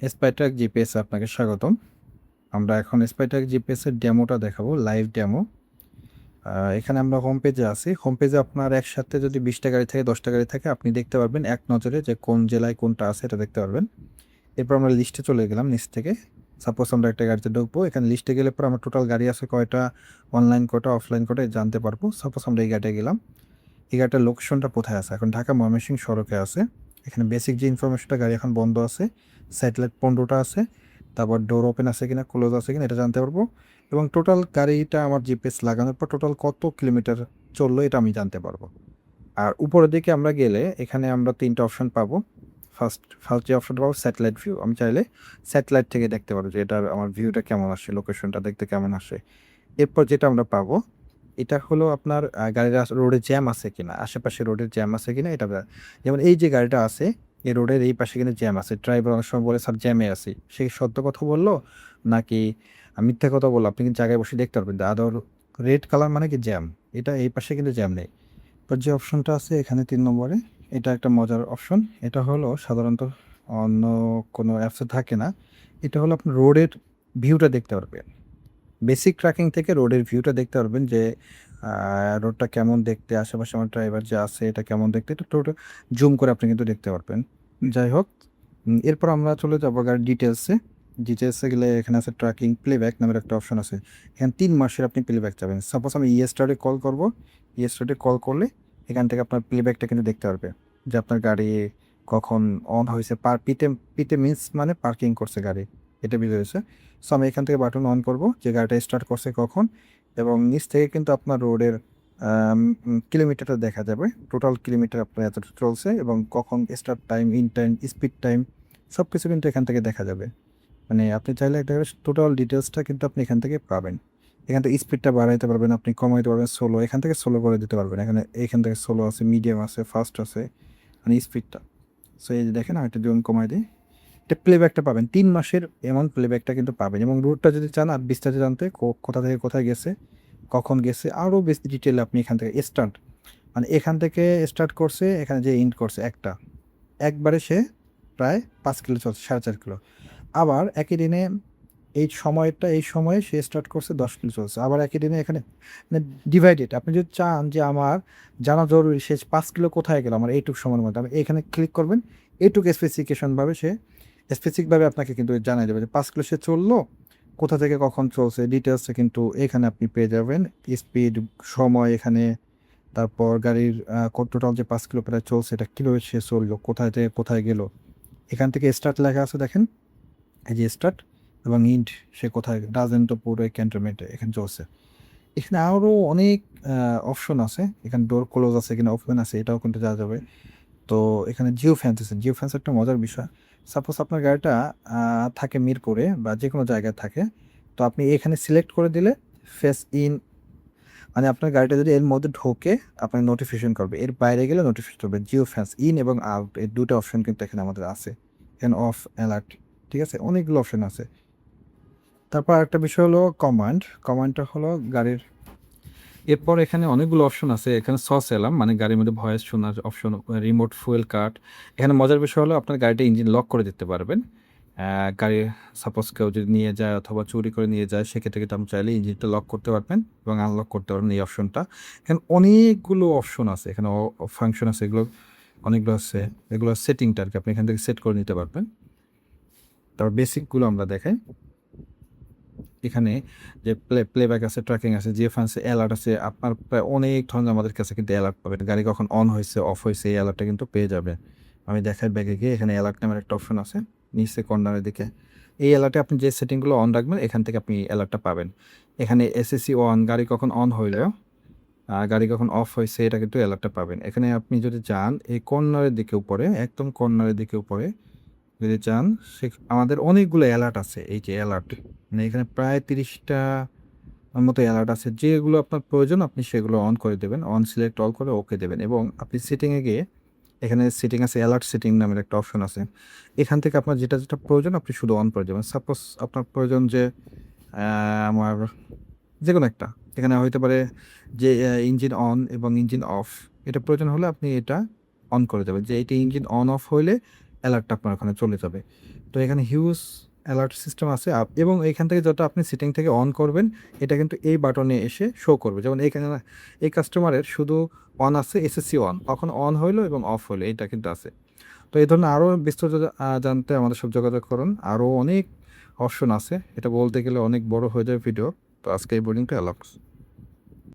স্পাইট্রাক GPS আপনাকে স্বাগতম। আমরা এখন স্পাইট্রাক জিপিএস এর ডেমোটা দেখাবো, লাইভ ডেমো। এখানে আমরা হোম পেজে আছি। হোম পেজে আপনার একসাথে যদি 20টা গাড়ি থাকে, 10টা গাড়ি থাকে, আপনি দেখতে পারবেন এক নজরে যে কোন জেলায় কোনটা আছে এটা দেখতে পারবেন। এরপর আমরা লিস্টে চলে গেলাম নিচ থেকে। সাপোজ আমরা একটা গাড়িতে ঢুকবো, এখানে লিস্টে গেলে পর আমরা টোটাল গাড়ি আছে কয়টা, অনলাইন কয়টা, অফলাইন কয়টা জানতে পারবো। সাপোজ আমরা এই গাড়িতে গেলাম, এই গাড়িটার লোকেশনটা কোথায় আছে, এখন ঢাকা ময়মনসিংহ সড়কে আছে। এখানে বেসিক যে ইনফরমেশনটা, গাড়ি এখন বন্ধ আছে, স্যাটেলাইট 15টা আছে, তারপর ডোর ওপেন আছে কিনা, ক্লোজ আছে কিনা এটা জানতে পারবো। এবং টোটাল গাড়িটা আমার জিপিএস লাগানোর পর টোটাল কত কিলোমিটার চললো এটা আমি জানতে পারবো। আর উপরের দিকে আমরা গেলে এখানে আমরা 3টা অপশন পাবো। ফার্স্ট যে অপশনটা পাবো স্যাটেলাইট ভিউ, আমি চাইলে স্যাটেলাইট থেকে দেখতে পারবো যে এটার আমার ভিউটা কেমন আসে, লোকেশনটা দেখতে কেমন আসে। এরপর যেটা আমরা পাবো, এটা হলো আপনার গাড়ির রোডে জ্যাম আছে কিনা, আশেপাশে রোডের জ্যাম আছে কিনা এটা যেমন এই যে গাড়িটা আছে, এই রোডের এই পাশে কিন্তু জ্যাম আছে। ড্রাইভার অনেক সময় বলে স্যার জ্যামে আছি, সে কি সত্য কথা বললো নাকি মিথ্যা কথা বললো, আপনি কিন্তু জায়গায় বসে দেখতে পারবেন। আদর রেড কালার মানে কি জ্যাম, এটা এই পাশে কিন্তু জ্যাম নেই। এরপর যে অপশনটা আছে এখানে 3 নম্বরে, এটা একটা মজার অপশন। এটা হলো সাধারণত অন্য কোনো অ্যাপসে থাকে না। এটা হলো আপনার রোডের ভিউটা দেখতে পারবেন। বেসিক ট্র্যাকিং থেকে রোডের ভিউটা দেখতে পারবেন যে রোডটা কেমন দেখতে, আশেপাশে আমার ড্রাইভার যে আছে এটা কেমন দেখতে, এটা টোটাল জুম করে আপনি কিন্তু দেখতে পারবেন। যাই হোক, এরপর আমরা চলে যাবো গাড়ির ডিটেলসে। ডিটেলসে গেলে এখানে আছে ট্র্যাকিং প্লেব্যাক নামের একটা অপশন আছে। এখানে 3 মাসের আপনি প্লেব্যাক চাবেন। সাপোজ আমি ইয়েস্টারডে কল করব, ইয়েস্টারডে কল করলে এখান থেকে আপনার প্লেব্যাকটা কিন্তু দেখতে পারবে যে আপনার গাড়ি কখন অন হয়েছে, পিতে পিতে মিন্স মানে পার্কিং করছে গাড়ি, এটা বুঝে হয়েছে। সো আমি এখান থেকে বাটন অন করব যে গাড়িটা স্টার্ট করছে কখন, এবং নিচ থেকে কিন্তু আপনার রোডের কিলোমিটারটা দেখা যাবে, টোটাল কিলোমিটার আপনার এতটা চলছে এবং কখন start time, in time, speed time, সব কিছু কিন্তু এখান থেকে দেখা যাবে। মানে আপনি চাইলে একটা টোটাল ডিটেলসটা কিন্তু আপনি এখান থেকে পাবেন। এখান থেকে স্পিডটা বাড়াইতে পারবেন, আপনি কমাইতে পারবেন, স্লো এখান থেকে স্লো করে দিতে পারবেন। এখান থেকে স্লো আছে, মিডিয়াম আছে, ফাস্ট আছে, মানে স্পিডটা। সো এই যে দেখেন, আমি একটা জোন কমাই দিই, এটা প্লেব্যাকটা পাবেন 3 মাসের, এমন প্লেব্যাকটা কিন্তু পাবেন। এবং রুটটা যদি চান আর বিস্তারিত জানতে, কোথা থেকে কোথায় গেছে, কখন গেছে, আরও বেশি ডিটেলে আপনি এখান থেকে স্টার্ট, মানে এখান থেকে স্টার্ট করছে, এখানে যে এন্ড করছে একবারে সে প্রায় 5 কিলো চলছে, 4.5 কিলো। আবার একই দিনে এই সময়ে সে স্টার্ট করছে 10 কিলো চলছে। আবার একই দিনে এখানে মানে ডিভাইডেড, আপনি যদি চান যে আমার জানা জরুরি সে 5 কিলো কোথায় গেল আমার এইটুক সময়ের মধ্যে, আপনি এখানে ক্লিক করবেন, এইটুক স্পেসিফিকেশনভাবে সে স্পেসিফিকভাবে আপনাকে কিন্তু জানাই দেবে যে 5 কিলো সে চললো, কোথা থেকে কখন চলছে ডিটেলসে কিন্তু এখানে আপনি পেয়ে যাবেন। স্পিড, সময় এখানে, তারপর গাড়ির টোটাল যে 5 কিলো প্রায় চলছে এটা কীভাবে সে চললো, কোথায় থেকে কোথায় গেল। এখান থেকে স্টার্ট লেখা আছে দেখেন, এই যে স্টার্ট এবং ইন্ড, সে কোথায়, রাজেন্দ্রপুর ওই ক্যান্টনমেন্টে এখানে চলছে। এখানে আরও অনেক অপশন আছে, এখানে ডোর ক্লোজ আছে কিনা, ওপেন আছে এটাও কিন্তু জানা যাবে। তো এখানে জিও ফ্যান্স আছে, জিও ফ্যান্স একটা মজার বিষয়। সাপোজ আপনার গাড়িটা থাকে মিরপুরে বা যে কোনো জায়গায় থাকে, তো আপনি এখানে সিলেক্ট করে দিলে ফেস ইন, মানে আপনার গাড়িটা যদি এর মধ্যে ঢোকে আপনার নোটিফিকেশন করবে, এর বাইরে গেলে নোটিফিকেশন করবে। জিও ফ্যান্স ইন এবং আউট, এই দুটো অপশন কিন্তু এখানে আমাদের আছে। এখানে অফ, অ্যালার্ট, ঠিক আছে, অনেকগুলো অপশন আছে। তারপর একটা বিষয় হলো কমান্ডটা হলো গাড়ির, এরপর এখানে অনেকগুলো অপশন আছে। এখানে সস এলাম মানে গাড়ির মধ্যে ভয়েস শোনার অপশন, রিমোট ফুয়েল কাট। এখানে মজার বিষয় হলো আপনার গাড়িটা ইঞ্জিন লক করে দিতে পারবেন। গাড়ি সাপোজ কেউ যদি নিয়ে যায় অথবা চুরি করে নিয়ে যায়, সেক্ষেত্রে কিন্তু আপনি চাইলে ইঞ্জিনটা লক করতে পারবেন এবং আনলক করতে পারবেন, এই অপশনটা। এখানে অনেকগুলো অপশন আছে, এখানে ফাংশন আছে, এগুলো অনেকগুলো আছে, এগুলো সেটিংটা আর কি আপনি এখান থেকে সেট করে নিতে পারবেন। তারপর বেসিকগুলো আমরা দেখাই। এখানে যে প্লেব্যাক আছে, ট্র্যাকিং আছে, জিএফ আছে, অ্যালার্ট আছে। আপনার প্রায় অনেক ধরনের আমাদের কাছে কিন্তু অ্যালার্ট পাবেন, গাড়ি কখন অন হয়েছে অফ হয়েছে এই অ্যালার্টটা কিন্তু পেয়ে যাবে। আমি দেখাই ব্যাগে গিয়ে, এখানে অ্যালার্ট নামের একটা অপশন আছে নিচে কর্নারের দিকে। এই অ্যালার্টে আপনি যে সেটিংগুলো অন রাখবেন এখান থেকে আপনি অ্যালার্টটা পাবেন। এখানে এসএসসি অন, গাড়ি কখন অন হইলো, গাড়ি কখন অফ হয়েছে এটা কিন্তু অ্যালার্টটা পাবেন। এখানে আপনি যদি চান এই কর্নারের দিকে উপরে, একদম কর্নারের দিকে উপরে যদি চান, সে আমাদের অনেকগুলো অ্যালার্ট আছে। এই যে অ্যালার্ট, মানে এখানে প্রায় 30টা মতো অ্যালার্ট আছে, যেগুলো আপনার প্রয়োজন আপনি সেগুলো অন করে দেবেন, অন সিলেক্ট অল করে ওকে দেবেন। এবং আপনি সেটিংয়ে গিয়ে এখানে সেটিং আছে, অ্যালার্ট সেটিং নামের একটা অপশন আছে, এখান থেকে আপনার যেটা যেটা প্রয়োজন আপনি শুধু অন করে দেবেন। সাপোজ আপনার প্রয়োজন যে আমার যে কোনো একটা, এখানে হইতে পারে যে ইঞ্জিন অন এবং ইঞ্জিন অফ, এটা প্রয়োজন হলে আপনি এটা অন করে দেবেন যে এইটা ইঞ্জিন অন অফ হইলে অ্যালার্টটা আপনার ওখানে চলে যাবে। তো এখানে হিউজ অ্যালার্ট সিস্টেম আছে এবং এখান থেকে যত আপনি সেটিং থেকে অন করবেন এটা কিন্তু এই বাটনে এসে শো করবে। যেমন এইখানে এই কাস্টমারের শুধু অন আছে এসএসসি অন, কখন অন হইলো এবং অফ হইলো এইটা কিন্তু আছে। তো এই ধরনের আরও বিস্তারিত জানতে আমাদের সাথে যোগাযোগ করুন। আরও অনেক অপশন আছে, এটা বলতে গেলে অনেক বড় হয়ে যাবে ভিডিও। তো আজকে এই পর্যন্ত, আল্লাহ হাফেজ।